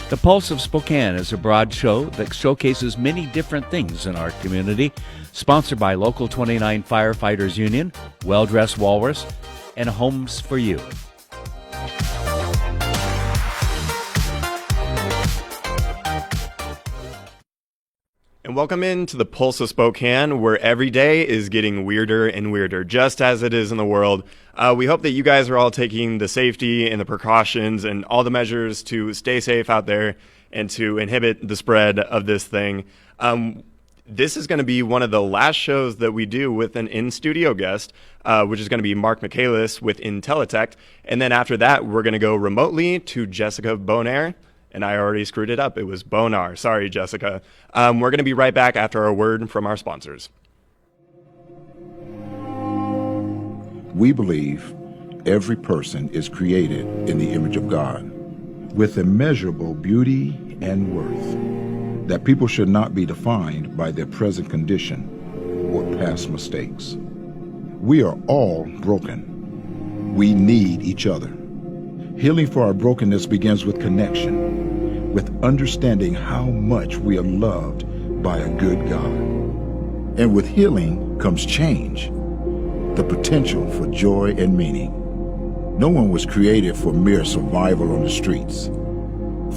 The Pulse of Spokane is a broad show that showcases many different things in our community, sponsored by Local 29 Firefighters Union, Well Dressed Walrus, and Homes for You. And welcome into the Pulse of Spokane, where every day is getting weirder and weirder, just as it is in the world. We hope that you guys are all taking the safety and the precautions and all the measures to stay safe out there and to inhibit the spread of this thing. This is going to be one of the last shows that we do with an in-studio guest, which is going to be Mark Michaelis with IntelliTect. And then after that, we're going to go remotely to Jessica Bonar. And I already screwed it up. It was Bonar. Sorry, Jessica. We're going to be right back after a word from our sponsors. We believe every person is created in the image of God with immeasurable beauty and worth, that people should not be defined by their present condition or past mistakes. We are all broken. We need each other. Healing for our brokenness begins with connection, with understanding how much we are loved by a good God. And with healing comes change, the potential for joy and meaning. No one was created for mere survival on the streets,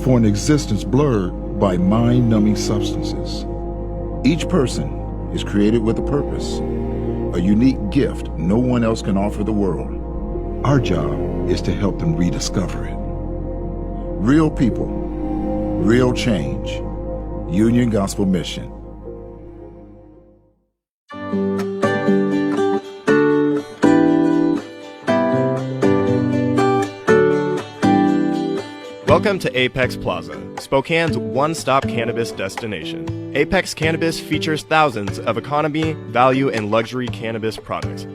for an existence blurred by mind-numbing substances. Each person is created with a purpose, a unique gift no one else can offer the world. Our job is to help them rediscover it. Real people, real change. Union Gospel Mission. Welcome to Apex Plaza, Spokane's one-stop cannabis destination. Apex Cannabis features thousands of economy, value, and luxury cannabis products.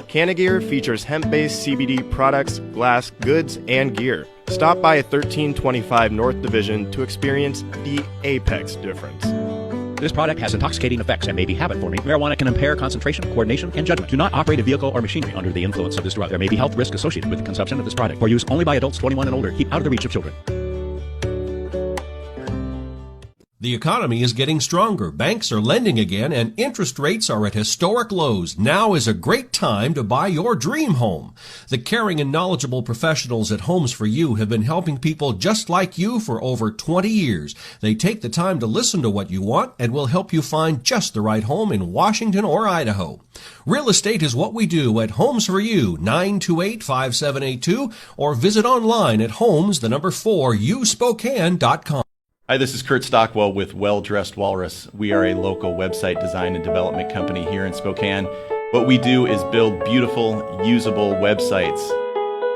Cannagear features hemp-based CBD products, glass, goods, and gear. Stop by 1325 North Division to experience the Apex difference. This product has intoxicating effects and may be habit-forming. Marijuana can impair concentration, coordination, and judgment. Do not operate a vehicle or machinery under the influence of this drug. There may be health risk associated with the consumption of this product. For use only by adults 21 and older. Keep out of the reach of children. The economy is getting stronger, banks are lending again, and interest rates are at historic lows. Now is a great time to buy your dream home. The caring and knowledgeable professionals at Homes for You have been helping people just like you for over 20 years. They take the time to listen to what you want and will help you find just the right home in Washington or Idaho. Real estate is what we do at Homes for You, 928-5782, or visit online at homes4uspokane.com. Hi, this is Kurt Stockwell with Well Dressed Walrus. We are a local website design and development company here in Spokane. What we do is build beautiful, usable websites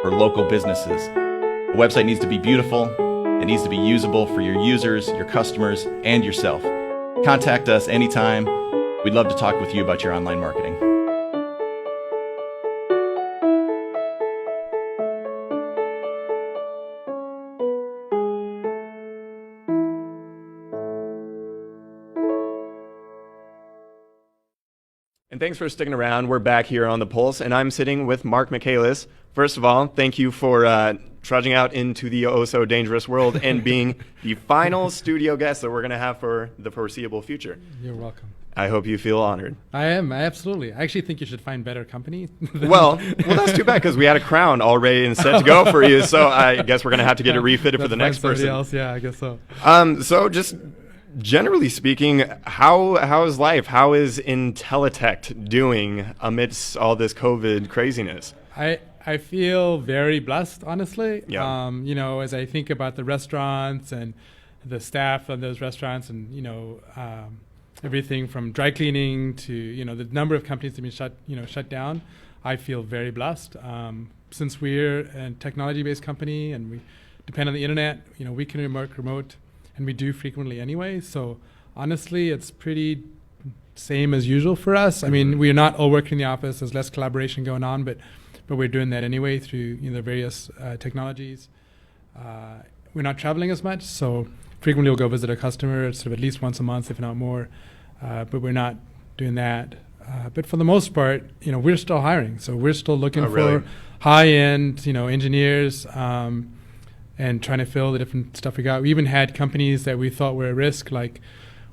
for local businesses. A website needs to be beautiful, it needs to be usable for your users, your customers, and yourself. Contact us anytime. We'd love to talk with you about your online marketing. And thanks for sticking around. We're back here on The Pulse, and I'm sitting with Mark Michaelis. First of all, thank you for trudging out into the oh-so-dangerous world and being the final studio guest that we're going to have for the foreseeable future. You're welcome. I hope you feel honored. I am, absolutely. I actually think you should find better company. Well, that's too bad, because we had a crown all ready and set to go for you, so I guess we're going to have to get it refitted for the next person. Else. Yeah, I guess so. So just generally speaking, how is life? How is IntelliTect doing amidst all this COVID craziness? I feel very blessed, honestly. Yeah. As I think about the restaurants and the staff of those restaurants, and everything from dry cleaning to the number of companies that have been shut down, I feel very blessed. Since we're a technology-based company and we depend on the internet, we can work remote. And we do frequently anyway. So honestly, it's pretty same as usual for us. I mean, we're not all working in the office. There's less collaboration going on, but we're doing that anyway through the various technologies. We're not traveling as much, so frequently we'll go visit a customer sort of at least once a month, if not more. But we're not doing that. But for the most part, we're still hiring. So we're still looking for high-end, engineers. and trying to fill the different stuff we got. We even had companies that we thought were at risk, like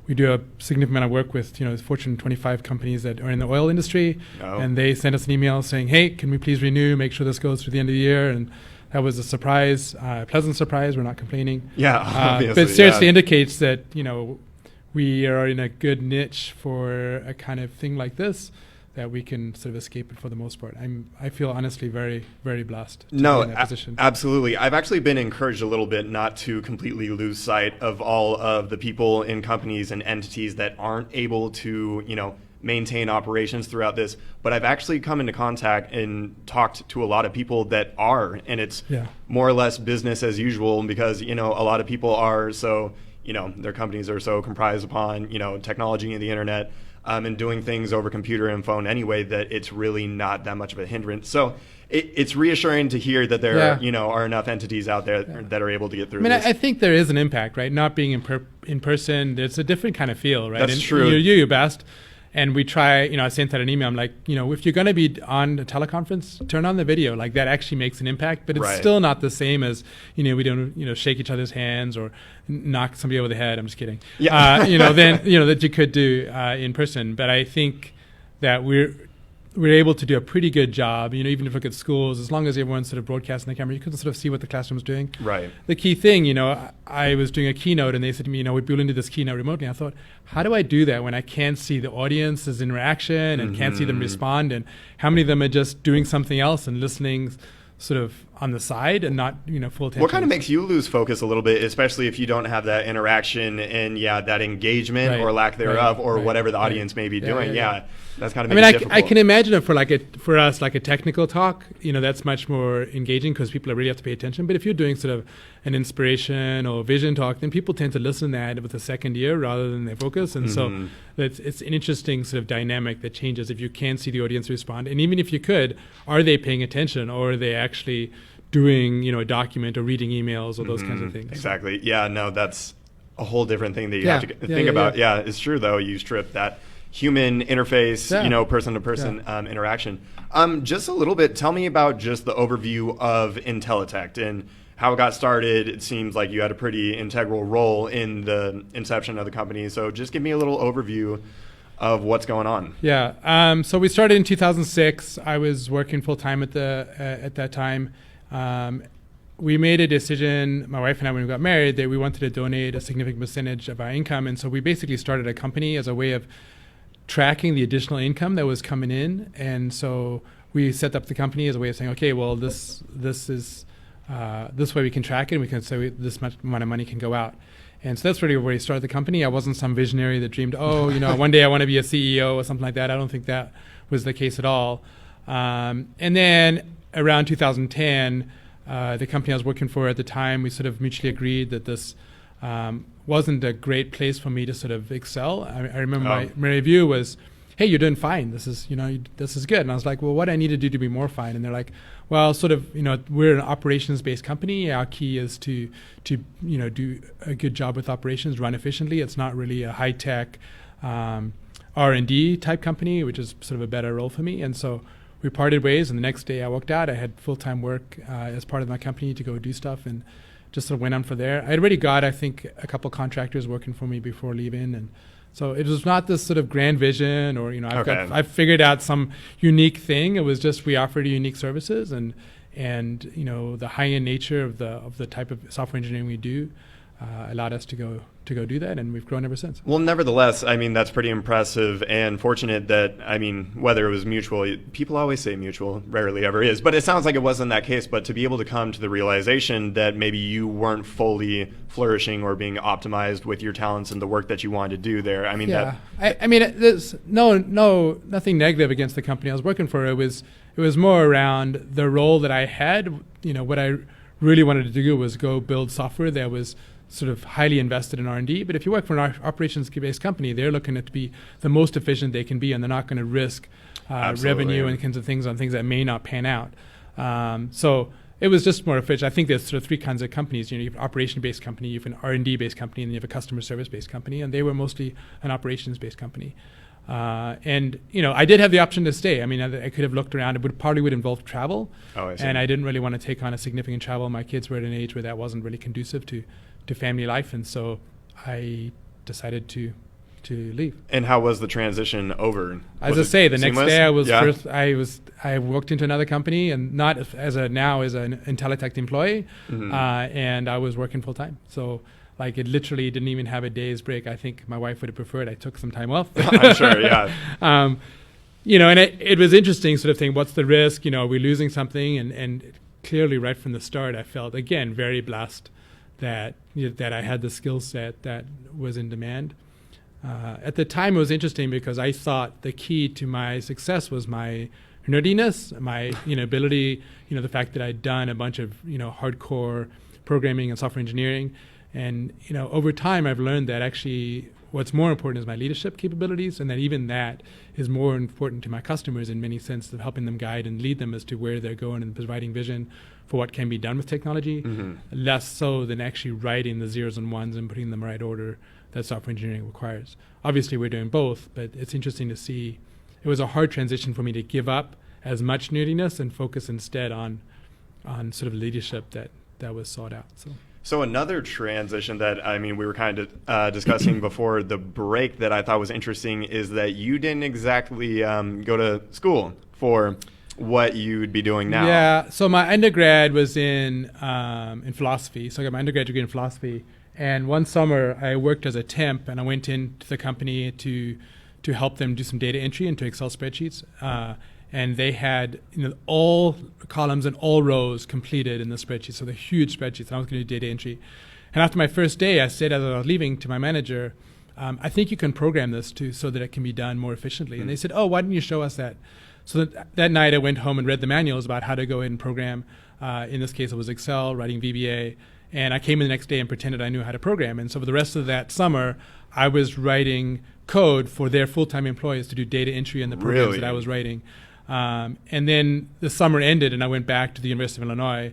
we do a significant amount of work with, Fortune 25 companies that are in the oil industry, and they sent us an email saying, hey, can we please renew, make sure this goes through the end of the year, and that was a surprise, pleasant surprise. We're not complaining. Yeah, obviously, but seriously indicates that, we are in a good niche for a kind of thing like this, that we can sort of escape it for the most part. I feel honestly very, very blessed to be in that position. Absolutely. I've actually been encouraged a little bit not to completely lose sight of all of the people in companies and entities that aren't able to, maintain operations throughout this. But I've actually come into contact and talked to a lot of people that are, and it's more or less business as usual, because, a lot of people are so, their companies are so comprised upon, technology and the internet, and doing things over computer and phone anyway, that it's really not that much of a hindrance. So it's reassuring to hear that there are enough entities out there that are able to get through this. I think there is an impact, right? Not being in person, it's a different kind of feel, right? That's true. You do your best. And we try, I sent out an email. I'm like, if you're going to be on a teleconference, turn on the video. Like, that actually makes an impact. But it's still not the same as, we don't, shake each other's hands or knock somebody over the head. I'm just kidding. Yeah. That you could do in person. But I think that we're able to do a pretty good job, even if you look at schools, as long as everyone's sort of broadcasting the camera, you can sort of see what the classroom's doing. Right. The key thing, I was doing a keynote and they said to me, we're building into this keynote remotely. I thought, how do I do that when I can't see the audience's interaction and can't see them respond? And how many of them are just doing something else and listening sort of on the side and not, full attention? What kind of makes you lose focus a little bit, especially if you don't have that interaction and that engagement or lack thereof, or whatever the audience may be doing? That's kind of makes it difficult. I can imagine it for us, like a technical talk, that's much more engaging because people really have to pay attention. But if you're doing sort of an inspiration or vision talk, then people tend to listen to that with a second ear rather than their focus. And so it's an interesting sort of dynamic that changes if you can see the audience respond. And even if you could, are they paying attention, or are they actually doing, a document or reading emails or those kinds of things? Exactly. Yeah, no, that's a whole different thing that you have to think about. Yeah, it's true, though. You strip that human interface, person-to-person interaction. Just a little bit, tell me about just the overview of IntelliTect and how it got started. It seems like you had a pretty integral role in the inception of the company. So just give me a little overview of what's going on. Yeah. So we started in 2006. I was working full-time at that time. We made a decision, my wife and I, when we got married, that we wanted to donate a significant percentage of our income. And so we basically started a company as a way of tracking the additional income that was coming in. And so we set up the company as a way of saying, okay, well, this is this way we can track it, and we can say this much amount of money can go out. And so that's really where we started the company. I wasn't some visionary that dreamed, one day I want to be a CEO or something like that. I don't think that was the case at all. And then around 2010, the company I was working for at the time, we sort of mutually agreed that this wasn't a great place for me to sort of excel. I remember my review was, hey, you're doing fine. This is good. And I was like, well, what do I need to do to be more fine? And they're like, well, sort of, we're an operations-based company. Our key is to do a good job with operations, run efficiently. It's not really a high-tech R&D type company, which is sort of a better role for me. And so we parted ways, and the next day I walked out. I had full-time work as part of my company to go do stuff, and just sort of went on from there. I had already got, I think, a couple contractors working for me before leaving, and so it was not this sort of grand vision or, I've figured out some unique thing. It was just we offered unique services, and the high-end nature of the type of software engineering we do allowed us to go do that, and we've grown ever since. Well, nevertheless, that's pretty impressive and fortunate that, whether it was mutual, people always say mutual, rarely ever is, but it sounds like it wasn't that case, but to be able to come to the realization that maybe you weren't fully flourishing or being optimized with your talents and the work that you wanted to do there. There's nothing negative against the company I was working for. It was more around the role that I had. What I really wanted to do was go build software that was sort of highly invested in R&D. But if you work for an operations-based company, they're looking to be the most efficient they can be, and they're not going to risk revenue and kinds of things on things that may not pan out. So it was just more efficient. I think there's sort of three kinds of companies. You have an operation-based company, you have an R&D-based company, and you have a customer service-based company, and they were mostly an operations-based company. And I did have the option to stay. I mean, I could have looked around. It probably would involve travel, and I didn't really want to take on a significant travel. My kids were at an age where that wasn't really conducive to family life, and so I decided to leave. And how was the transition over? As I say, the next seamless? day I walked into another company, and not as an IntelliTect employee, and I was working full time. So. Like, it literally didn't even have a day's break. I think my wife would have preferred I took some time off. I'm sure, yeah. And it was interesting sort of thing, what's the risk? Are we losing something? And clearly right from the start, I felt, again, very blessed that I had the skill set that was in demand. At the time, it was interesting because I thought the key to my success was my nerdiness, my ability, the fact that I'd done a bunch of, hardcore programming and software engineering. And, over time, I've learned that actually what's more important is my leadership capabilities, and that even that is more important to my customers in many senses of helping them guide and lead them as to where they're going and providing vision for what can be done with technology, less so than actually writing the zeros and ones and putting them in the right order that software engineering requires. Obviously, we're doing both, but it's interesting to see. It was a hard transition for me to give up as much nerdiness and focus instead on sort of leadership that was sought out. So another transition that, we were kind of discussing before the break that I thought was interesting is that you didn't exactly go to school for what you'd be doing now. Yeah, so my undergrad was in philosophy. So I got my undergrad degree in philosophy. And one summer I worked as a temp, and I went into the company to help them do some data entry into Excel spreadsheets. And they had all columns and all rows completed in the spreadsheet, so the huge spreadsheets. And I was going to do data entry. And after my first day, I said as I was leaving to my manager, I think you can program this so that it can be done more efficiently. And they said, oh, why didn't you show us that? So that night I went home and read the manuals about how to go ahead and program. In this case, it was Excel, writing VBA. And I came in the next day and pretended I knew how to program. And so for the rest of that summer, I was writing code for their full-time employees to do data entry in the programs that I was writing. And then the summer ended, and I went back to the University of Illinois,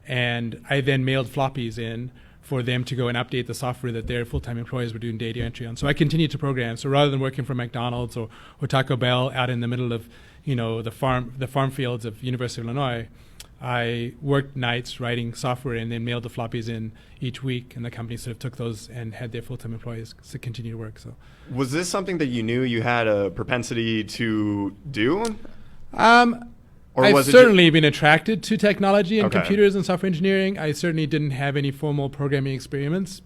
and I then mailed floppies in for them to go and update the software that their full-time employees were doing data entry on. So I continued to program. So rather than working for McDonald's or Taco Bell out in the middle of the farm fields of University of Illinois, I worked nights writing software and then mailed the floppies in each week, and the company sort of took those and had their full-time employees to continue to work. So, was this something that you knew you had a propensity to do? I've certainly been attracted to technology and computers and software engineering. I certainly didn't have any formal programming experience.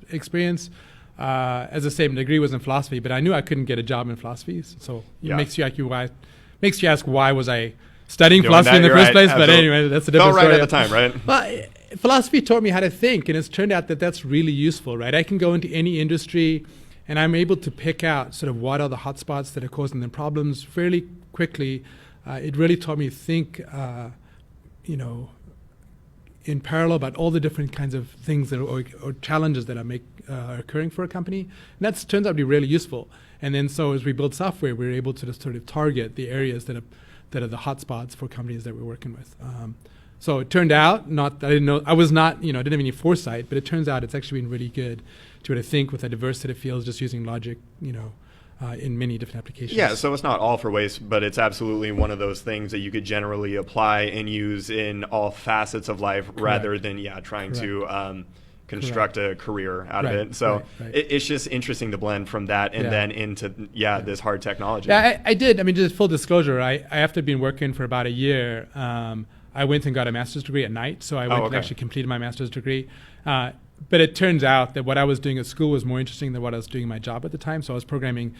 As I say, my degree was in philosophy, but I knew I couldn't get a job in philosophy. So it makes you ask why was I studying philosophy in the first place? Absolutely. But anyway, that's a different story. Felt right at the time, right? Well, philosophy taught me how to think, and it's turned out that that's really useful, right? I can go into any industry, and I'm able to pick out sort of what are the hotspots that are causing them problems fairly quickly. It really taught me to think, in parallel about all the different kinds of things that or challenges that are occurring for a company. And that turns out to be really useful. And then so as we build software, we're able to just sort of target the areas that are the hotspots for companies that we're working with. So it turned out, I didn't have any foresight, but it turns out it's actually been really good to think with a diverse set of fields, just using logic, in many different applications. Yeah, so it's not all for waste, but it's absolutely one of those things that you could generally apply and use in all facets of life rather than trying to construct a career out of it. So it's just interesting to blend from that and then into this hard technology. Yeah, I did. I mean, just full disclosure, I after been working for about a year, I went and got a master's degree at night. So I went and actually completed my master's degree. But it turns out that what I was doing at school was more interesting than what I was doing in my job at the time. So I was programming,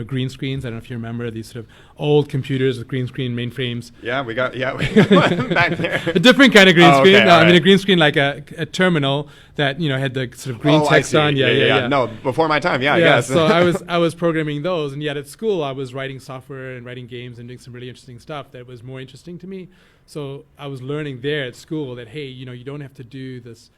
green screens. I don't know if you remember these sort of old computers with green screen mainframes. Yeah, we got back there. A different kind of green screen. Okay, I mean, a green screen like a terminal that had the sort of green text on. Yeah. No, before my time. I guess. So I was programming those, and yet at school I was writing software and writing games and doing some really interesting stuff that was more interesting to me. So I was learning there at school that hey, you don't have to do this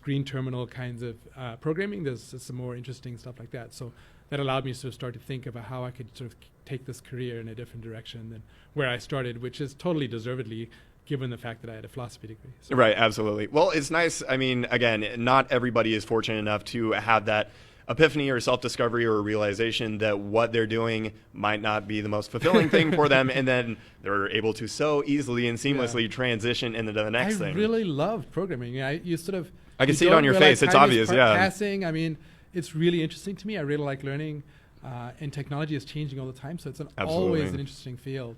green terminal kinds of programming. There's some more interesting stuff like that. So that allowed me to sort of start to think about how I could sort of take this career in a different direction than where I started, which is totally deservedly given the fact that I had a philosophy degree. So. Right, absolutely. Well, it's nice. I mean, again, not everybody is fortunate enough to have that epiphany or self-discovery or realization that what they're doing might not be the most fulfilling thing for them, and then they're able to so easily and seamlessly transition into the next thing. I really love programming. I can see it on your face. It's obvious, yeah. Passing. I mean, it's really interesting to me. I really like learning, and technology is changing all the time, so it's always an interesting field.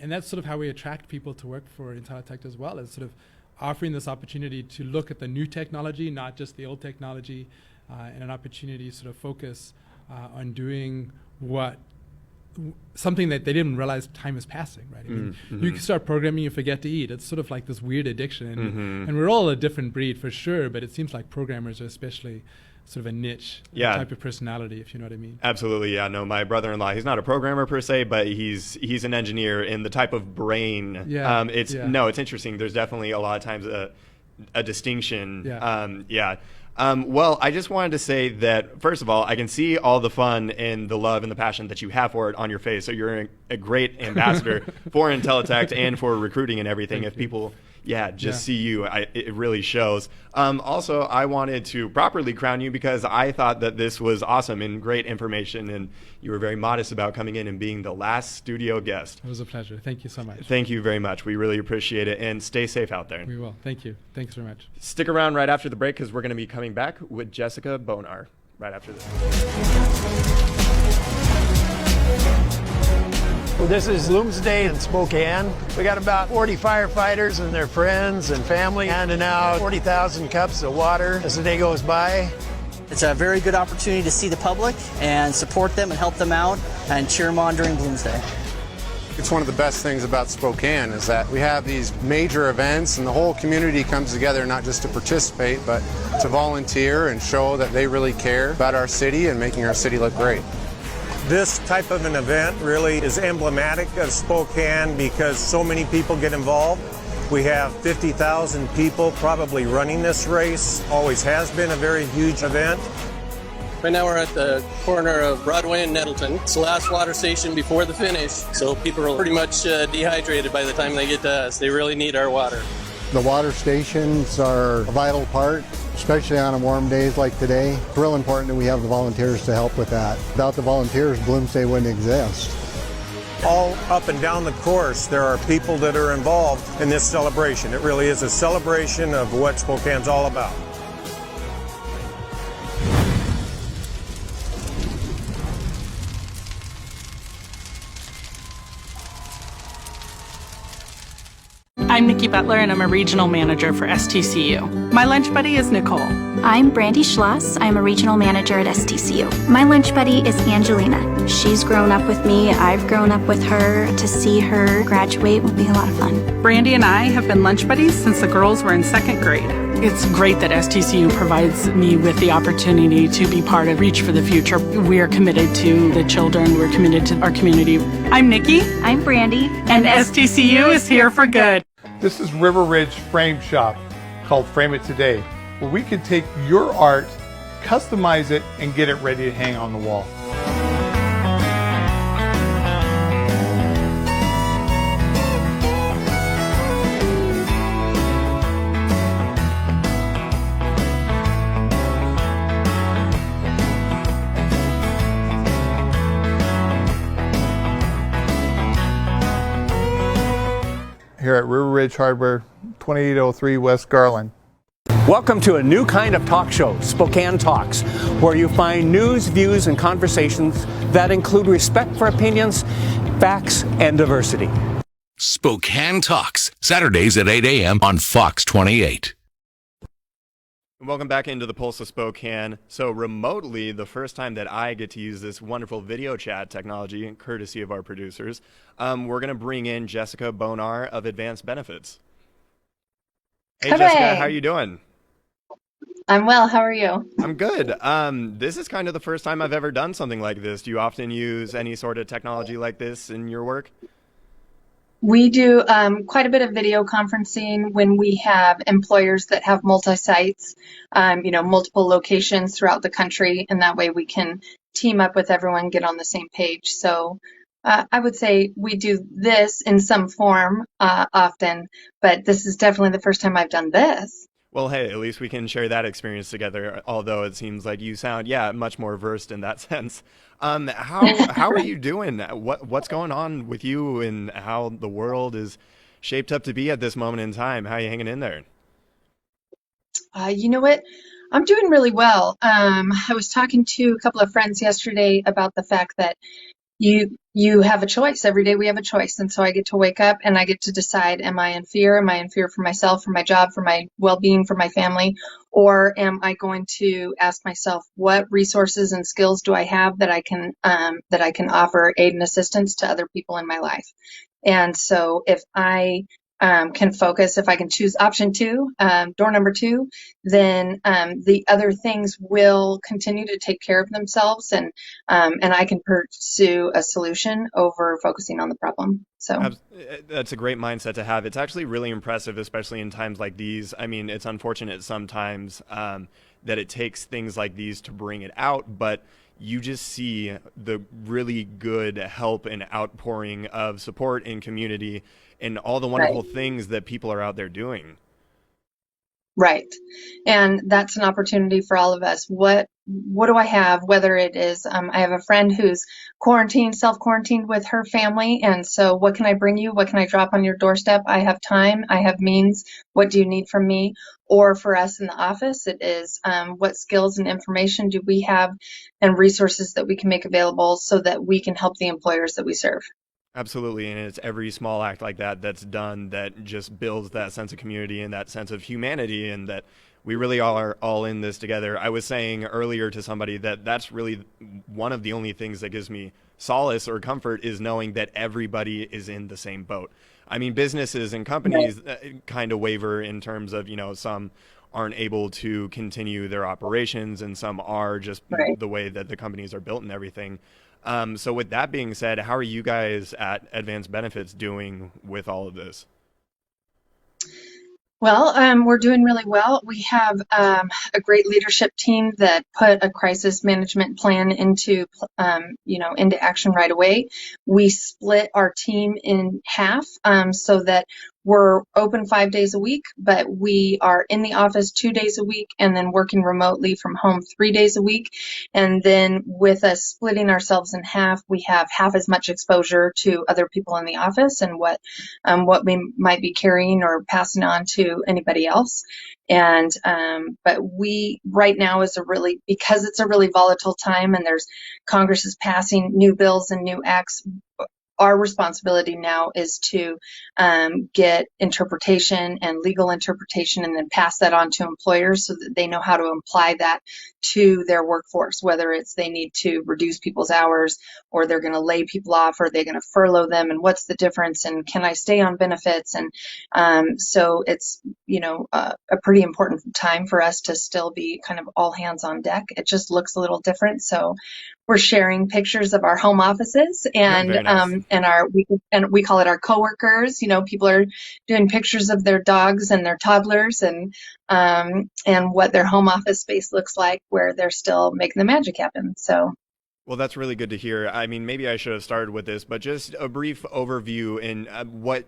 And that's sort of how we attract people to work for IntelliTect as well, is sort of offering this opportunity to look at the new technology, not just the old technology, and an opportunity to sort of focus on doing something that they didn't realize time is passing, right? I mean, you can start programming, you forget to eat. It's sort of like this weird addiction. And we're all a different breed for sure, but it seems like programmers are especially sort of a niche type of personality, if you know what I mean. Absolutely, yeah. No, my brother-in-law, he's not a programmer per se, but he's an engineer, and the type of brain. It's interesting. There's definitely a lot of times a distinction. Well, I just wanted to say that, first of all, I can see all the fun and the love and the passion that you have for it on your face. So you're a great ambassador for IntelliTect and for recruiting and everything. If people see you, it really shows. Also, I wanted to properly crown you because I thought that this was awesome and great information, and you were very modest about coming in and being the last studio guest. It was a pleasure. Thank you so much. Thank you very much. We really appreciate it, and stay safe out there. We will. Thank you. Thanks very much. Stick around right after the break because we're going to be coming back with Jessica Bonar right after this. Well, this is Looms Day in Spokane. We got about 40 firefighters and their friends and family handing out 40,000 cups of water as the day goes by. It's a very good opportunity to see the public and support them and help them out and cheer them on during Looms Day. It's one of the best things about Spokane is that we have these major events and the whole community comes together not just to participate but to volunteer and show that they really care about our city and making our city look great. This type of an event really is emblematic of Spokane because so many people get involved. We have 50,000 people probably running this race. Always has been a very huge event. Right now we're at the corner of Broadway and Nettleton. It's the last water station before the finish, so people are pretty much dehydrated by the time they get to us. They really need our water. The water stations are a vital part, especially on warm days like today. It's real important that we have the volunteers to help with that. Without the volunteers, Blooms Day wouldn't exist. All up and down the course, there are people that are involved in this celebration. It really is a celebration of what Spokane's all about. I'm Nikki Butler, and I'm a regional manager for STCU. My lunch buddy is Nicole. I'm Brandy Schloss. I'm a regional manager at STCU. My lunch buddy is Angelina. She's grown up with me. I've grown up with her. To see her graduate will be a lot of fun. Brandy and I have been lunch buddies since the girls were in second grade. It's great that STCU provides me with the opportunity to be part of Reach for the Future. We are committed to the children. We're committed to our community. I'm Nikki. I'm Brandy. And STCU is here for good. This is River Ridge Frame Shop, called Frame It Today, where we can take your art, customize it, and get it ready to hang on the wall. Here at River Ridge Hardware, 2803 West Garland. Welcome to a new kind of talk show, Spokane Talks, where you find news, views, and conversations that include respect for opinions, facts, and diversity. Spokane Talks, Saturdays at 8 a.m. on Fox 28. Welcome back into the Pulse of Spokane. So remotely, the first time that I get to use this wonderful video chat technology, courtesy of our producers, we're going to bring in Jessica Bonar of Advanced Benefits. Hey, Hooray. Jessica, how are you doing? I'm well. How are you? I'm good. This is kind of the first time I've ever done something like this. Do you often use any sort of technology like this in your work? We do quite a bit of video conferencing when we have employers that have multi-sites, multiple locations throughout the country, and that way we can team up with everyone, get on the same page. So I would say we do this in some form often, but this is definitely the first time I've done this. Well, hey, at least we can share that experience together. Although it seems like you sound, much more versed in that sense. How are you doing? What's going on with you, and how the world is shaped up to be at this moment in time? How are you hanging in there? You know what? I'm doing really well. I was talking to a couple of friends yesterday about the fact that you have a choice. Every day we have a choice. And so I get to wake up and I get to decide, am I in fear? Am I in fear for myself, for my job, for my well-being, for my family? Or am I going to ask myself, what resources and skills do I have that I can offer aid and assistance to other people in my life? And so if I can focus, if I can choose option two, door number two, then the other things will continue to take care of themselves, and I can pursue a solution over focusing on the problem. So that's a great mindset to have. It's actually really impressive, especially in times like these. I mean, it's unfortunate sometimes that it takes things like these to bring it out, but you just see the really good help and outpouring of support in community and all the wonderful things that people are out there doing. Right. And that's an opportunity for all of us. What do I have? Whether it is, I have a friend who's self-quarantined with her family. And so what can I bring you? What can I drop on your doorstep? I have time. I have means. What do you need from me? Or for us in the office, it is, what skills and information do we have and resources that we can make available so that we can help the employers that we serve? Absolutely, and it's every small act like that that's done that just builds that sense of community and that sense of humanity, and that we really are all in this together. I was saying earlier to somebody that that's really one of the only things that gives me solace or comfort, is knowing that everybody is in the same boat. I mean, businesses and companies kind of waver in terms of, some aren't able to continue their operations and some are, just the way that the companies are built and everything. So with that being said, how are you guys at Advanced Benefits doing with all of this? Well, we're doing really well. We have a great leadership team that put a crisis management plan into action right away. We split our team in half so that we're open 5 days a week, but we are in the office 2 days a week and then working remotely from home 3 days a week. And then with us splitting ourselves in half, we have half as much exposure to other people in the office and what we might be carrying or passing on to anybody else. And but we right now because it's a really volatile time and Congress is passing new bills and new acts. Our responsibility now is to get interpretation and legal interpretation and then pass that on to employers so that they know how to apply that to their workforce, whether it's they need to reduce people's hours or they're going to lay people off or they're going to furlough them, and what's the difference, and can I stay on benefits? And so it's, a pretty important time for us to still be kind of all hands on deck. It just looks a little different. So we're sharing pictures of our home offices and we call it our coworkers. People are doing pictures of their dogs and their toddlers and what their home office space looks like, where they're still making the magic happen. So. Well, that's really good to hear. I mean, maybe I should have started with this, but just a brief overview in what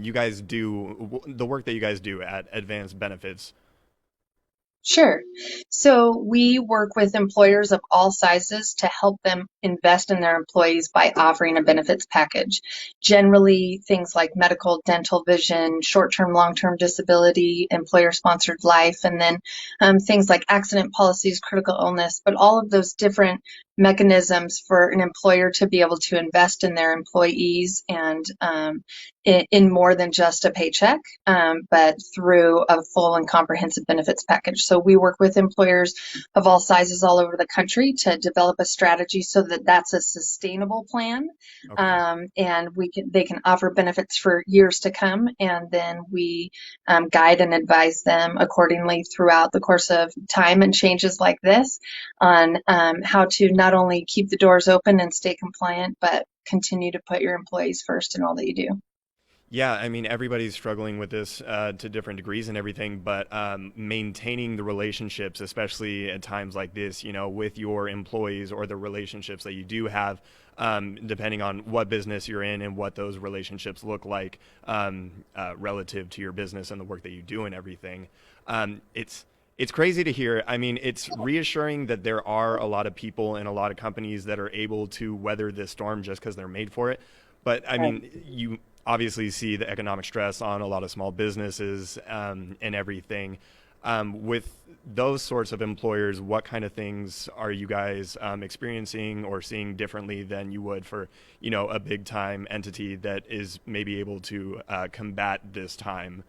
you guys do, the work that you guys do at Advanced Benefits. Sure. So we work with employers of all sizes to help them invest in their employees by offering a benefits package. Generally, things like medical, dental, vision, short-term, long-term disability, employer-sponsored life, and then things like accident policies, critical illness, but all of those different mechanisms for an employer to be able to invest in their employees and in more than just a paycheck, but through a full and comprehensive benefits package. So we work with employers of all sizes all over the country to develop a strategy so that that's a sustainable plan, and they can offer benefits for years to come, and then we guide and advise them accordingly throughout the course of time and changes like this on how to not only keep the doors open and stay compliant, but continue to put your employees first in all that you do. Yeah, I mean, everybody's struggling with this to different degrees and everything, but maintaining the relationships, especially at times like this, with your employees or the relationships that you do have, depending on what business you're in and what those relationships look like relative to your business and the work that you do and everything. It's crazy to hear. I mean, it's reassuring that there are a lot of people and a lot of companies that are able to weather this storm just because they're made for it. But I mean, you obviously see the economic stress on a lot of small businesses and everything. With those sorts of employers, what kind of things are you guys experiencing or seeing differently than you would for, a big time entity that is maybe able to combat this time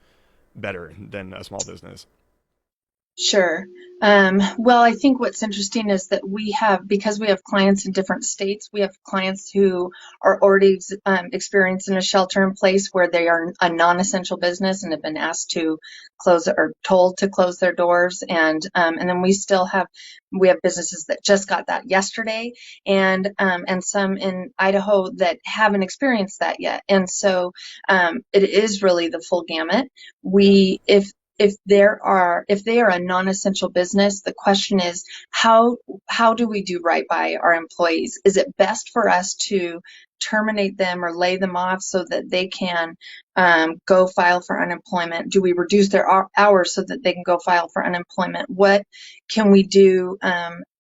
better than a small business? Sure. Well, I think what's interesting is that because we have clients in different states, we have clients who are already experiencing a shelter in place where they are a non-essential business and have been asked to close or told to close their doors. And then we have businesses that just got that yesterday, and some in Idaho that haven't experienced that yet. And so it is really the full gamut. If they are a non-essential business, the question is, how do we do right by our employees? Is it best for us to terminate them or lay them off so that they can go file for unemployment? Do we reduce their hours so that they can go file for unemployment? What can we do?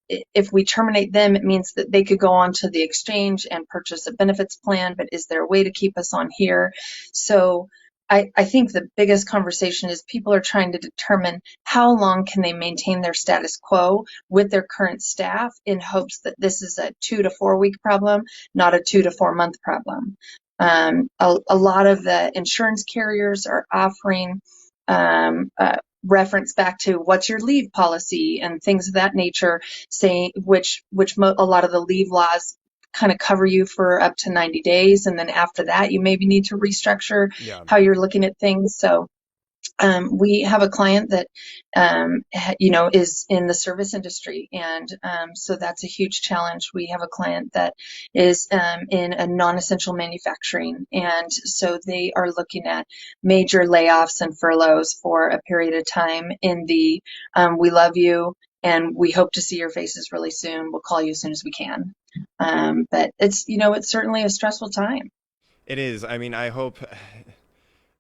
If we terminate them, it means that they could go on to the exchange and purchase a benefits plan, but is there a way to keep us on here? So I think the biggest conversation is people are trying to determine how long can they maintain their status quo with their current staff in hopes that this is a 2 to 4 week problem, not a 2 to 4 month problem. A lot of the insurance carriers are offering reference back to what's your leave policy and things of that nature, saying which a lot of the leave laws kind of cover you for up to 90 days. And then after that, you maybe need to restructure how you're looking at things. So we have a client that, is in the service industry. And so that's a huge challenge. We have a client that is in a non-essential manufacturing. And so they are looking at major layoffs and furloughs for a period of time in the we love you and we hope to see your faces really soon. We'll call you as soon as we can. But it's certainly a stressful time. It is. I mean, I hope.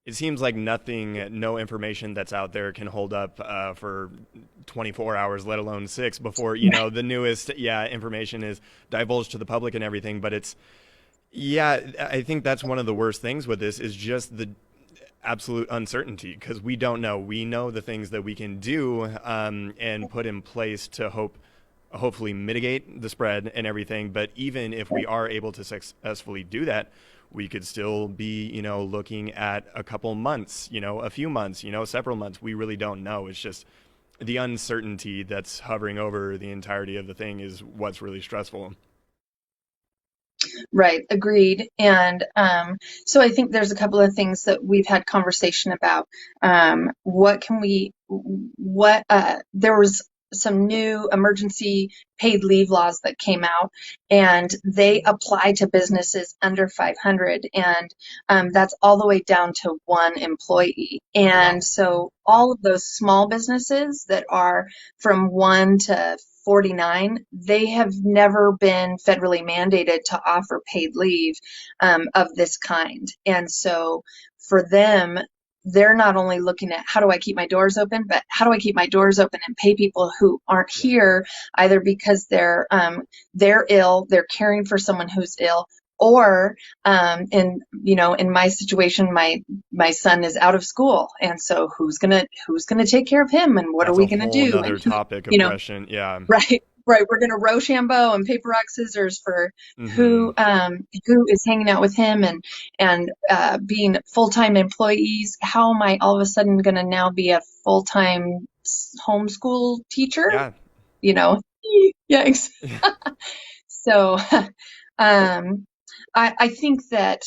It seems like no information that's out there can hold up for 24 hours, let alone 6, before, the newest, information is divulged to the public and everything. But I think that's one of the worst things with this is just the absolute uncertainty, because we don't know. We know the things that we can do and put in place to hopefully mitigate the spread and everything. But even if we are able to successfully do that, we could still be, looking at a couple months, a few months, several months. We really don't know. It's just the uncertainty that's hovering over the entirety of the thing is what's really stressful. Right. Agreed. And so I think there's a couple of things that we've had conversation about. There was some new emergency paid leave laws that came out, and they apply to businesses under 500, and that's all the way down to 1 employee. And so all of those small businesses that are from 1 to 49, they have never been federally mandated to offer paid leave of this kind. And so for them, they're not only looking at how do I keep my doors open, but how do I keep my doors open and pay people who aren't here either because they're ill, they're caring for someone who's ill, or in my situation, my son is out of school, and so who's gonna take care of him, and what are we gonna do? Another topic of question, yeah. Right. We're gonna Rochambeau and paper rock scissors for who is hanging out with him and being full-time employees. How am I all of a sudden gonna now be a full-time homeschool teacher? Yeah. Yeah. So I think that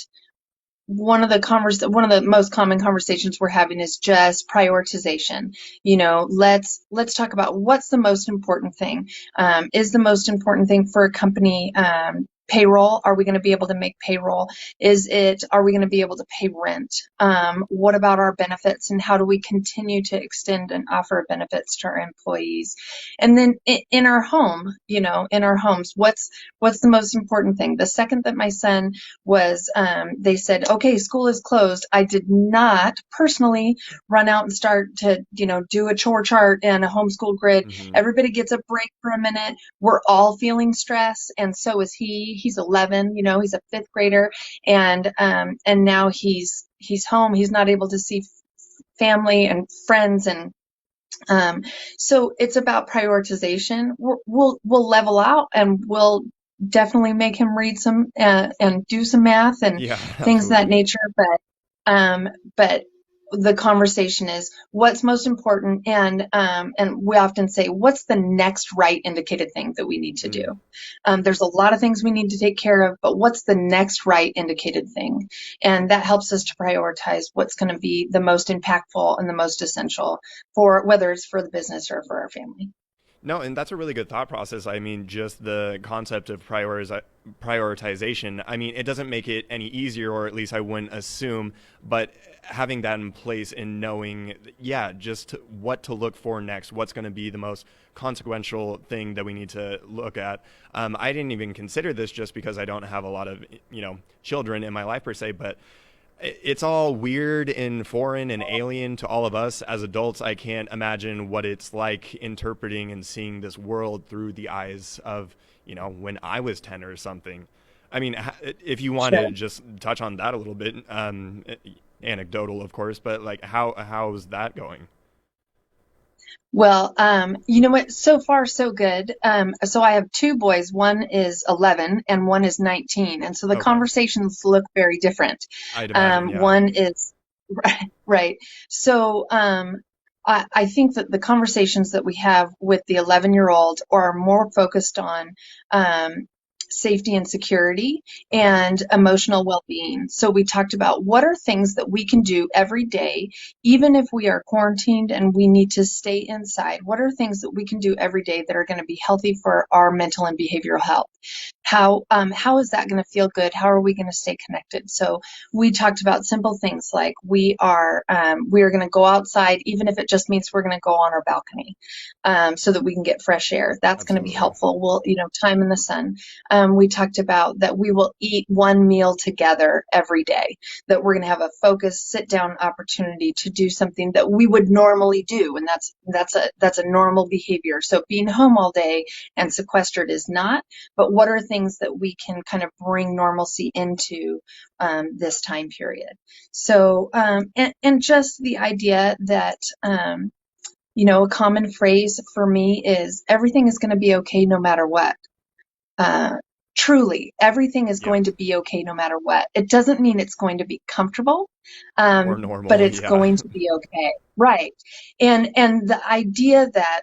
one of the most common conversations we're having is just prioritization. Let's talk about what's the most important thing. Is the most important thing for a company payroll? Are we going to be able to make payroll? Are we going to be able to pay rent? What about our benefits, and how do we continue to extend and offer benefits to our employees? And then in our home, in our homes, what's the most important thing? The second that my son was, they said, okay, school is closed, I did not personally run out and start to, do a chore chart and a homeschool grid. Everybody gets a break for a minute. We're all feeling stress, and so is he. He's 11, he's a fifth grader, and now he's home. He's not able to see family and friends, and so it's about prioritization. We'll level out, and we'll definitely make him read some and do some math and things of that nature. But the conversation is what's most important, and we often say, what's the next right indicated thing that we need to do? There's a lot of things we need to take care of, but what's the next right indicated thing? And that helps us to prioritize what's going to be the most impactful and the most essential, for whether it's for the business or for our family. No, and that's a really good thought process. I mean, just the concept of prioritization, I mean, it doesn't make it any easier, or at least I wouldn't assume, but having that in place and knowing, just what to look for next, what's going to be the most consequential thing that we need to look at. I didn't even consider this just because I don't have a lot of, children in my life per se, but it's all weird and foreign and alien to all of us as adults. I can't imagine what it's like interpreting and seeing this world through the eyes of, when I was 10 or something. I mean, if you want to just touch on that a little bit, anecdotal, of course, but like, how's that going? Well, you know what? So far, so good. So I have two boys. One is 11 and one is 19. And so the conversations look very different. I'd imagine, One is, right. So I think that the conversations that we have with the 11-year-old are more focused on safety and security and emotional well-being. So we talked about what are things that we can do every day, even if we are quarantined and we need to stay inside. What are things that we can do every day that are going to be healthy for our mental and behavioral health? How is that going to feel good? How are we going to stay connected? So we talked about simple things like we are going to go outside, even if it just means we're going to go on our balcony, so that we can get fresh air. That's going to be helpful. We'll, time in the sun. We talked about that we will eat one meal together every day, that we're going to have a focused sit down opportunity to do something that we would normally do. And that's a normal behavior. So being home all day and sequestered is not, but what are things that we can kind of bring normalcy into this time period? So, and just the idea that, a common phrase for me is everything is going to be okay no matter what. Truly, everything is going to be okay no matter what. It doesn't mean it's going to be comfortable, or normal, but it's going to be okay. Right. And the idea that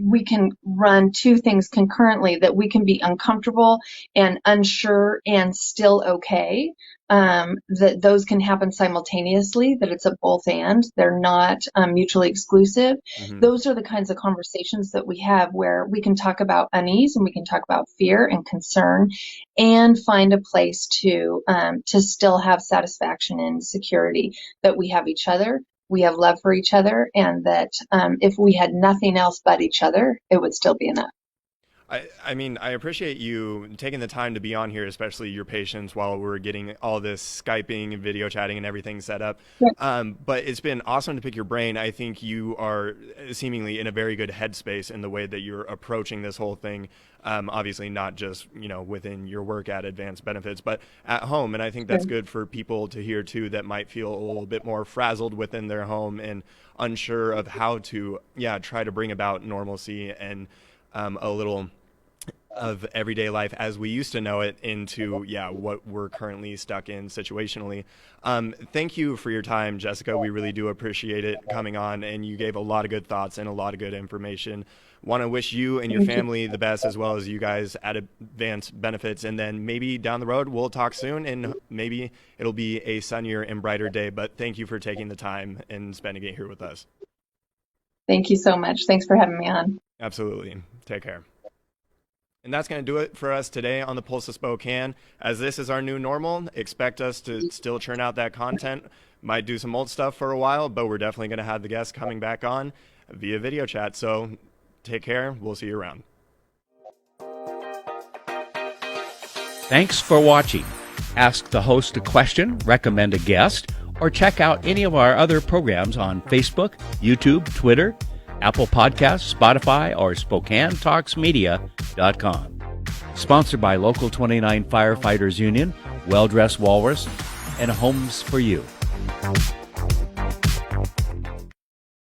we can run two things concurrently, that we can be uncomfortable and unsure and still okay, that those can happen simultaneously, that it's a both and, they're not mutually exclusive. Those are the kinds of conversations that we have where we can talk about unease and we can talk about fear and concern and find a place to still have satisfaction and security, that we have each other, we have love for each other, and that if we had nothing else but each other, it would still be enough. I mean, I appreciate you taking the time to be on here, especially your patience while we're getting all this Skyping and video chatting and everything set up. But it's been awesome to pick your brain. I think you are seemingly in a very good headspace in the way that you're approaching this whole thing. Obviously not just, within your work at Advanced Benefits, but at home. And I think that's good for people to hear too, that might feel a little bit more frazzled within their home and unsure of how to, try to bring about normalcy and a little of everyday life as we used to know it into what we're currently stuck in situationally. Thank you for your time, Jessica. We really do appreciate it coming on, and you gave a lot of good thoughts and a lot of good information. Want to wish you and your family the best, as well as you guys at Advanced Benefits, and then maybe down the road we'll talk soon, and maybe it'll be a sunnier and brighter day. But thank you for taking the time and spending it here with us. Thank you so much. Thanks for having me on. Absolutely. Take care. And that's going to do it for us today on the Pulse of Spokane. As this is our new normal, expect us to still churn out that content. Might do some old stuff for a while, but we're definitely going to have the guests coming back on via video chat. So take care. We'll see you around. Thanks for watching. Ask the host a question, recommend a guest, or check out any of our other programs on Facebook, YouTube, Twitter, Apple Podcasts, Spotify, or SpokaneTalksMedia.com. Sponsored by Local 29 Firefighters Union, Well Dressed Walrus, and Homes for You.